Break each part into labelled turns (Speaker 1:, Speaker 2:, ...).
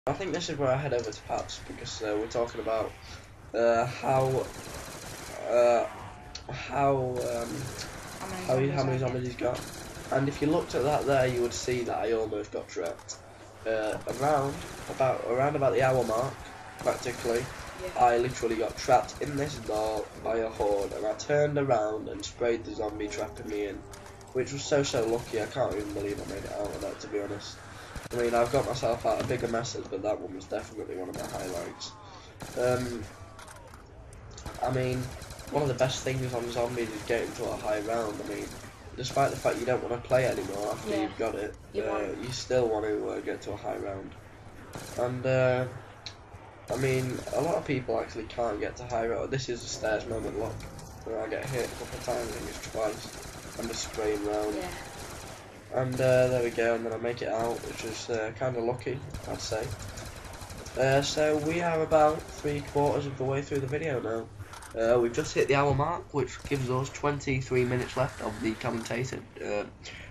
Speaker 1: I think this is where I head over to Pat's because we're talking about how many zombies he's got. And if you looked at that there, you would see that I almost got trapped. Around about the hour mark, practically, I literally got trapped in this door by a horde, and I turned around and sprayed the zombie trapping me in, which was so lucky. I can't even believe I made it out of that, to be honest. I mean, I've got myself out of bigger messes, but that one was definitely one of my highlights. I mean, one of the best things on zombies is getting to a high round. I mean, despite the fact you don't want to play anymore after you've got it, you still want to get to a high round. And I mean, a lot of people actually can't get to high round. This is a stairs moment, look, where I get hit a couple of times, I think it's twice. I'm just spraying round. And there we go, and then I make it out, which is kind of lucky, I'd say. So we are about 3/4 of the way through the video now. We've just hit the hour mark, which gives us 23 minutes left of the commentator,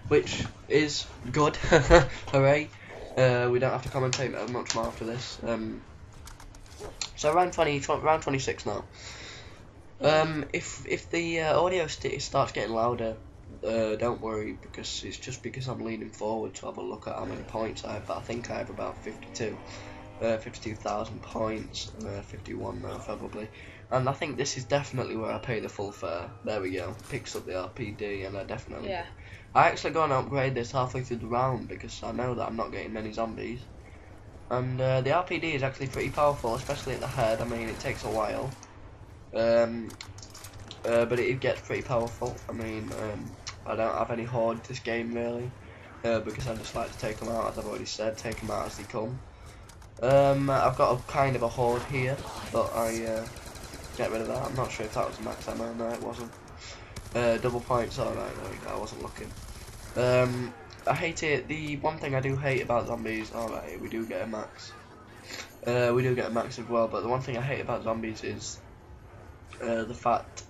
Speaker 1: which is good. Hooray! We don't have to commentate much more after this. So around 26 now. If the audio starts getting louder, don't worry, because it's just because I'm leaning forward to have a look at how many points I have. But I think I have about 52,000 points, 51 now probably. And I think this is definitely where I pay the full fare. There we go, picks up the RPD, and I definitely. I actually go and upgrade this halfway through the round because I know that I'm not getting many zombies. And the RPD is actually pretty powerful, especially at the head. I mean, it takes a while, but it gets pretty powerful. I mean, I don't have any horde this game really, because I just like to take them out, as I've already said, take them out as they come. I've got a kind of a horde here, but I get rid of that. I'm not sure if that was max ammo. No, it wasn't. Double points. Alright, there we go. I wasn't looking. I hate it. The one thing I do hate about zombies. Alright, we do get a max. We do get a max as well. But the one thing I hate about zombies is the fact.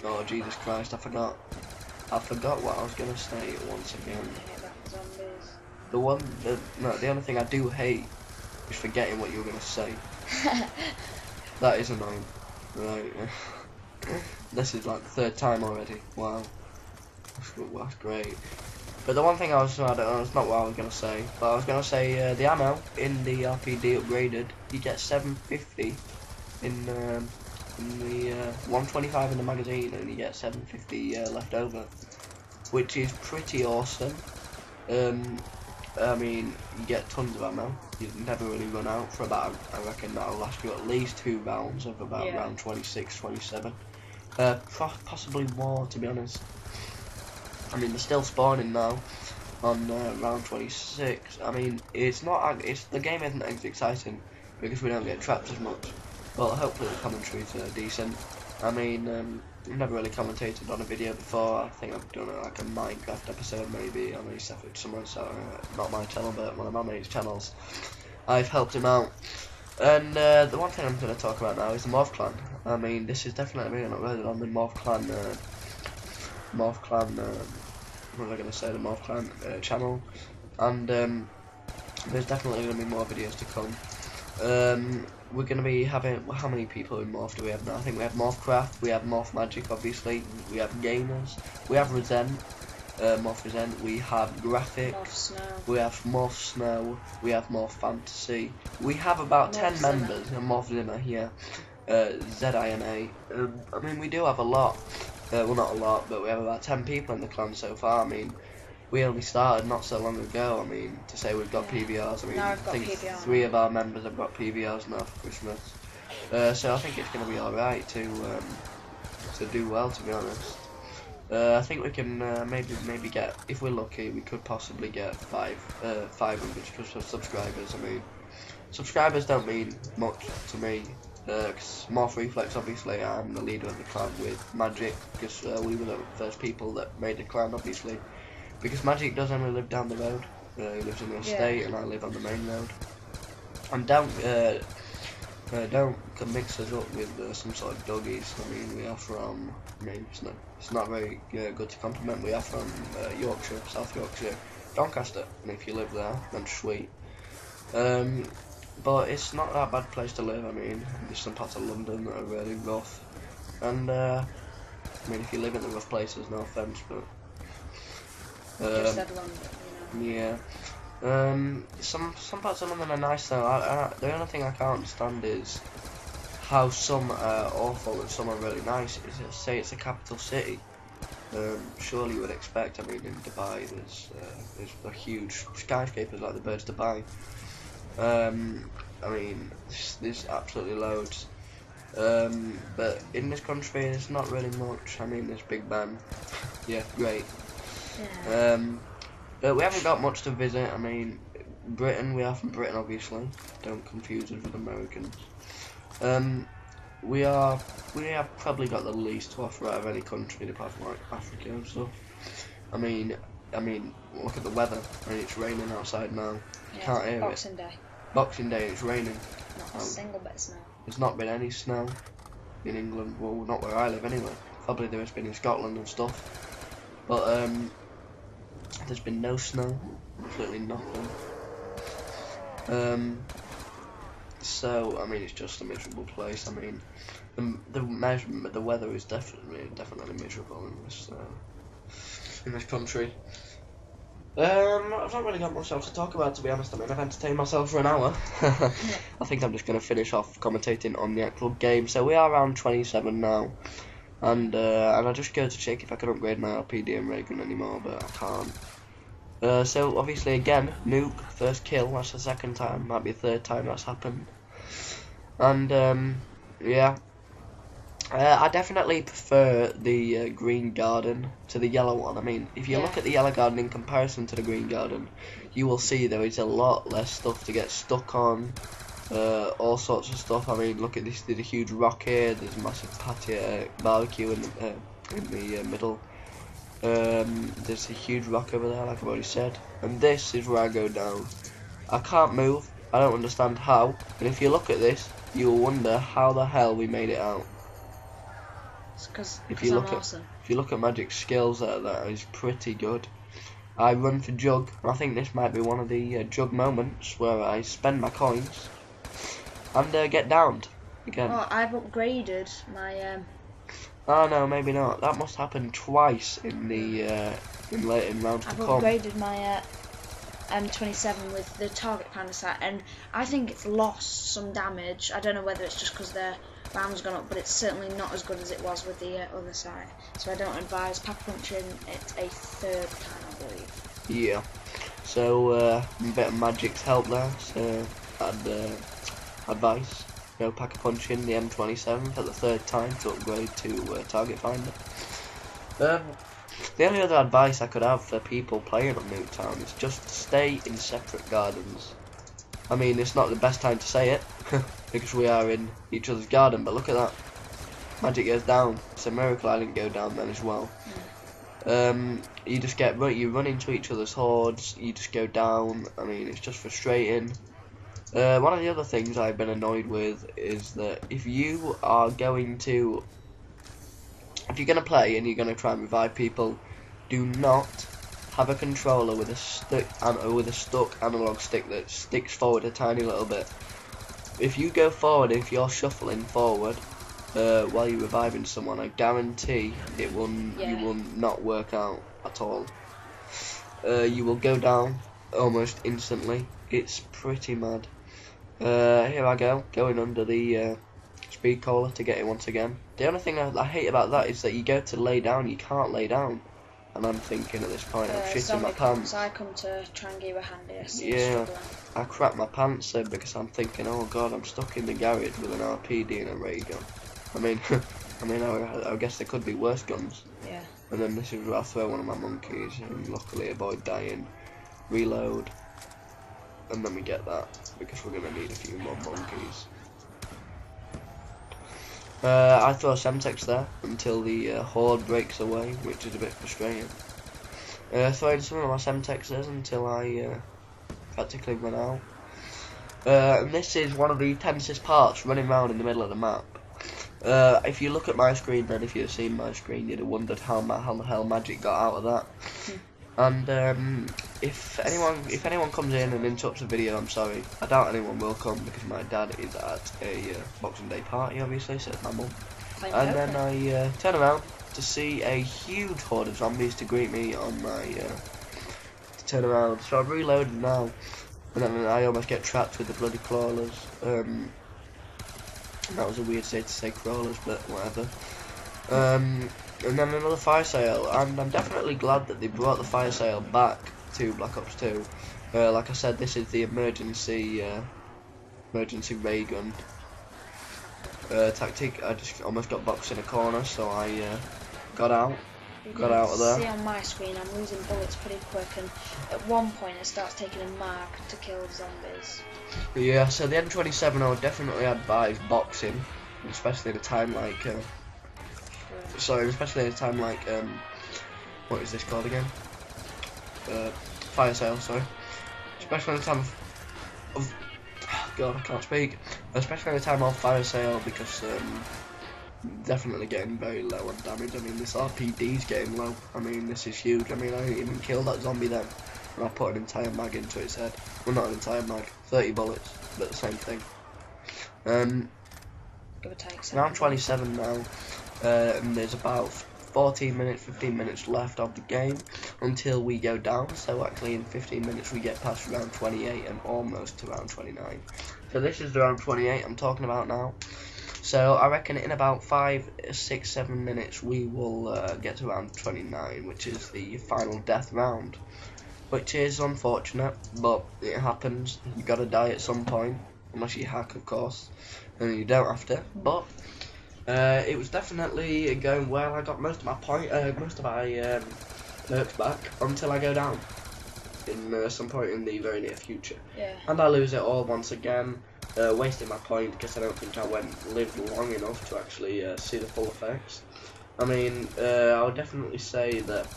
Speaker 1: Oh Jesus Christ! I forgot what I was gonna say once again. The only thing I do hate is forgetting what you were gonna say. That is annoying. Right. This is like the third time already. Wow. That's great. But the one thing it's not what I was gonna say. But I was gonna say the ammo in the RPD upgraded. You get 750 in the 125 in the magazine, and you get 750 left over, which is pretty awesome. I mean, you get tons of ammo. You never really run out for about, I reckon that'll last you at least 2 rounds of about round 26, 27. Possibly more, to be honest. I mean, they're still spawning now on round 26. I mean, the game isn't as exciting because we don't get trapped as much. Well, hopefully the commentaries are decent. I mean, I've never really commentated on a video before. I think I've done like a Minecraft episode maybe on someone's, not my channel, but one of my mate's channels. I've helped him out. And the one thing I'm going to talk about now is the Morph Clan. I mean, this is definitely being uploaded on the Morph Clan, what was I going to say, the Morph Clan channel. And there's definitely going to be more videos to come. We're going to be having, how many people in Morph do we have now? I think we have Morphcraft, we have Morph Magic obviously, we have Gamers, we have Resent, Morph Resent, we have Graphics, we have Morph Snow, we have Morph Fantasy, we have about 10 members in Morph Zimmer here, ZINA. I mean, we do have a lot, well not a lot, but we have about 10 people in the clan so far. I mean, we only started not so long ago. I mean, to say we've got PVRs, I mean, I think 3 of our members have got PVRs now for Christmas. So I think it's going to be alright to do well, to be honest. I think we can maybe get, if we're lucky, we could possibly get 500 subscribers. I mean, subscribers don't mean much to me. Cause Morph Reflex, obviously, I'm the leader of the clan with Magic, because we were the first people that made the clan, obviously. Because Magic does only live down the road. He lives in the estate, and I live on the main road. And don't mix us up with some sort of doggies. I mean, we are from. I mean, it's not very good to compliment. We are from Yorkshire, South Yorkshire, Doncaster. And if you live there, then sweet. But it's not that bad place to live. I mean, there's some parts of London that are really rough, and I mean, if you live in the rough places, no offence, but
Speaker 2: Just said London, you know.
Speaker 1: yeah. Some parts of London are nice though. The only thing I can't understand is how some are awful and some are really nice. Say it's a capital city. Surely you would expect. I mean, in Dubai, there's a huge skyscrapers like the Burj Dubai. I mean, there's absolutely loads. But in this country, there's not really much. I mean, there's Big Ben. Yeah, great.
Speaker 2: Yeah.
Speaker 1: But we haven't got much to visit. I mean, Britain, we are from Britain, obviously. Don't confuse us with Americans. We have probably got the least to offer out of any country apart from like Africa and stuff. I mean, look at the weather. I mean, it's raining outside now.
Speaker 2: Yeah,
Speaker 1: Can't hear
Speaker 2: Boxing Day.
Speaker 1: Boxing Day, it's raining.
Speaker 2: Not a single bit of snow.
Speaker 1: There's not been any snow in England. Well, not where I live anyway. Probably there has been in Scotland and stuff. But there's been no snow. Absolutely nothing. So I mean, it's just a miserable place. I mean, the weather is definitely miserable in this country. I've not really got much else to talk about, to be honest. I mean, I've entertained myself for an hour. I think I'm just going to finish off commentating on the actual game. So we are around 27 now, and I just go to check if I can upgrade my RPD and ray gun anymore, but I can't. So obviously again, Nuke, first kill. That's the second time, might be the third time that's happened. And yeah. I definitely prefer the green garden to the yellow one. I mean, if you look at the yellow garden in comparison to the green garden, you will see there is a lot less stuff to get stuck on, all sorts of stuff. I mean, look at this, there's a huge rock here, there's a massive patio, barbecue in the middle. There's a huge rock over there, like I've already said. And this is where I go down. I can't move, I don't understand how, and if you look at this, you will wonder how the hell we made it out.
Speaker 2: Because
Speaker 1: if you look at Magic's skills, that is pretty good. I run for Jug. I think this might be one of the Jug moments where I spend my coins and get downed again.
Speaker 2: Oh, I've upgraded my.
Speaker 1: Oh no, maybe not. That must happen twice in the in rounds to come.
Speaker 2: I've upgraded my M27 with the target panda sight, and I think it's lost some damage. I don't know whether it's just because their RAM's gone up, but it's certainly not as good as it was with the other side. So I don't advise pack punching it a third time, I believe.
Speaker 1: Yeah. So a bit of Magic's help there. So I'd advice no pack punching the M27 for the third time to upgrade to target finder. The only other advice I could have for people playing on NukeTown is just stay in separate gardens. I mean, it's not the best time to say it, because we are in each other's garden, but look at that. Magic goes down. It's a miracle I didn't go down then as well. You just you run into each other's hordes, you just go down. I mean, it's just frustrating. One of the other things I've been annoyed with is that if you're going to play and you're going to try and revive people, do not have a controller with a stuck analog stick that sticks forward a tiny little bit. If you go forward, if you're shuffling forward while you're reviving someone, I guarantee it will you will not work out at all. You will go down almost instantly. It's pretty mad. Here I go, going under the speed collar to get it once again. The only thing I hate about that is that you go to lay down, you can't lay down. And I'm thinking at this point, I'm shitting my pants.
Speaker 2: I come to try and give a hand here.
Speaker 1: Yeah, I crap my pants then because I'm thinking, oh god, I'm stuck in the garage with an RPD and a ray gun. I mean, I guess there could be worse guns.
Speaker 2: Yeah.
Speaker 1: And then this is where I throw one of my monkeys and luckily avoid dying, reload, and then we get that because we're gonna need a few more monkeys. I throw a Semtex there until the horde breaks away, which is a bit frustrating. Throwing some of my Semtexes until I practically run out. And this is one of the tensest parts, running around in the middle of the map. If you look at my screen, then if you'd seen my screen, you'd have wondered how the hell Magic got out of that. And if anyone comes in and interrupts the video, I'm sorry. I doubt anyone will come because my dad is at a Boxing Day party, obviously, so it's my mum. And then I turn around to see a huge horde of zombies to greet me on my to turn around. So I've reloaded now, and then I almost get trapped with the bloody crawlers. That was a weird way to say crawlers, but whatever. And then another fire sale, and I'm definitely glad that they brought the fire sale back to Black Ops 2. Like I said, this is the emergency ray gun tactic. I just almost got boxed in a corner, so I got out of there.
Speaker 2: See on my screen, I'm losing bullets pretty quick, and at one point it starts taking a mark to kill zombies.
Speaker 1: Yeah, so the M27 I would definitely advise boxing, especially at a time like what is this called again? Fire sale, sorry. Especially at a time of God, I can't speak. Especially at a time of fire sale, because definitely getting very low on damage. I mean, this RPD's getting low. I mean, this is huge. I mean, I didn't even kill that zombie then, and I put an entire mag into its head. Well, not an entire mag, 30 bullets, but the same thing.
Speaker 2: Give or take.
Speaker 1: Round 27 now, and there's about 15 minutes left of the game until we go down. So actually in 15 minutes we get past round 28 and almost to round 29. So this is the round 28 I'm talking about now. So I reckon in about 5, 6, 7 minutes we will get to round 29, which is the final death round, which is unfortunate, but it happens. You gotta die at some point, unless you hack, of course, and you don't have to. But it was definitely going well. I got most of my perks back until I go down in some point in the very near future.
Speaker 2: Yeah.
Speaker 1: And I lose it all once again, wasting my point because I don't think I lived long enough to actually see the full effects. I mean, I would definitely say that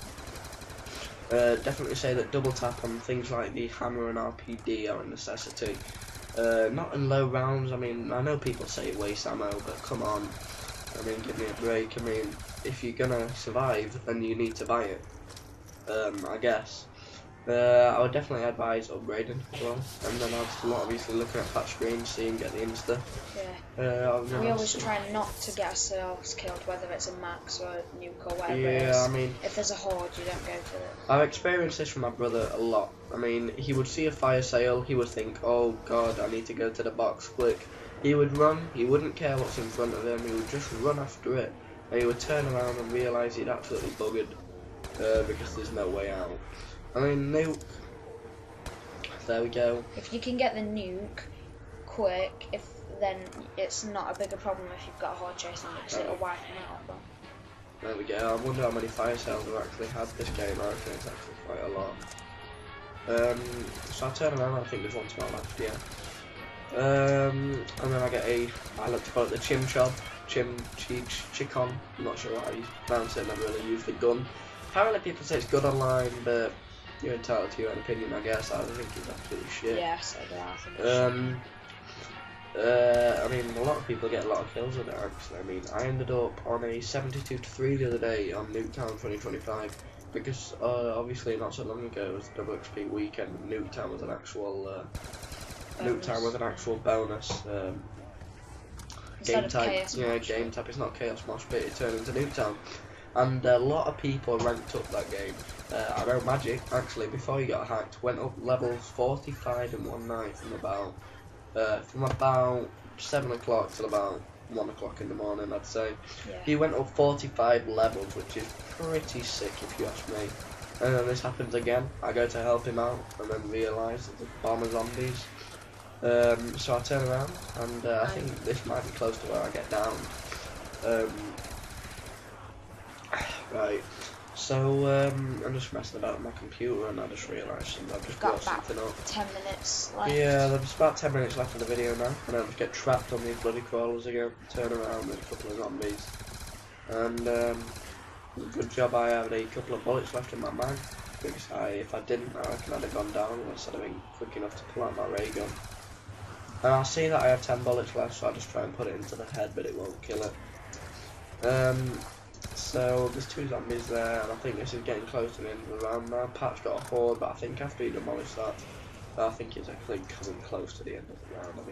Speaker 1: double tap on things like the hammer and RPD are a necessity. Not in low rounds. I mean, I know people say waste ammo, but come on. I mean, give me a break. I mean, if you're gonna survive, then you need to buy it. I guess. I would definitely advise upgrading as well, and then obviously looking at that screen, seeing get the insta.
Speaker 2: Yeah. We always try not to get ourselves killed, whether it's a max or a nuke or whatever it is.
Speaker 1: I mean,
Speaker 2: if there's a horde, you don't go for it.
Speaker 1: I've experienced this from my brother a lot. I mean, he would see a fire sale, he would think, oh god, I need to go to the box quick. He would run, he wouldn't care what's in front of him, he would just run after it, and he would turn around and realise he'd absolutely buggered, because there's no way out. I mean, nuke, there we go.
Speaker 2: If you can get the nuke quick, then it's not a bigger problem if you've got a horde chasing you, because it'll wipe them out. But
Speaker 1: there we go. I wonder how many fire sales have actually had this game. I reckon it's actually quite a lot. So I turn around, I think there's one to my left, yeah. And then I like to call it the chicon. I'm not sure how you pronounce it, I've never really used the gun. Apparently people say it's good online, but you're entitled to your own opinion, I guess. I think it's absolutely shit.
Speaker 2: yeah, so I think
Speaker 1: I mean, a lot of people get a lot of kills with it, actually. I mean, I ended up on a 72-3 the other day on NukeTown 2025, because obviously not so long ago it was the WXP weekend, and NukeTown was an actual bonus. Game type, game type. It's not Chaos Mosh Pit, it turned into NukeTown. And a lot of people ranked up that game. I know Magic, actually, before he got hacked, went up levels 45 in one night from about 7 o'clock till about 1 o'clock in the morning, I'd say.
Speaker 2: Yeah.
Speaker 1: He went up 45 levels, which is pretty sick if you ask me. And then this happens again. I go to help him out and then realise that there's bomber zombies. So I turn around and I think this might be close to where I get down. Right, so I'm just messing about with my computer and I just realised I've just brought something up.
Speaker 2: 10 minutes left.
Speaker 1: Yeah, there's about 10 minutes left of the video now, and I'll just get trapped on these bloody crawlers again, turn around with a couple of zombies. And good job I had a couple of bullets left in my mag, because if I didn't, I reckon I'd have gone down instead of being quick enough to pull out my ray gun. And I see that I have 10 bullets left, so I just try and put it into the head, but it won't kill it. So there's 2 zombies there, and I think this is getting close to the end of the round now. Pat's got a horde, but I think after he demolished that, I think it's actually coming close to the end of the round. I mean,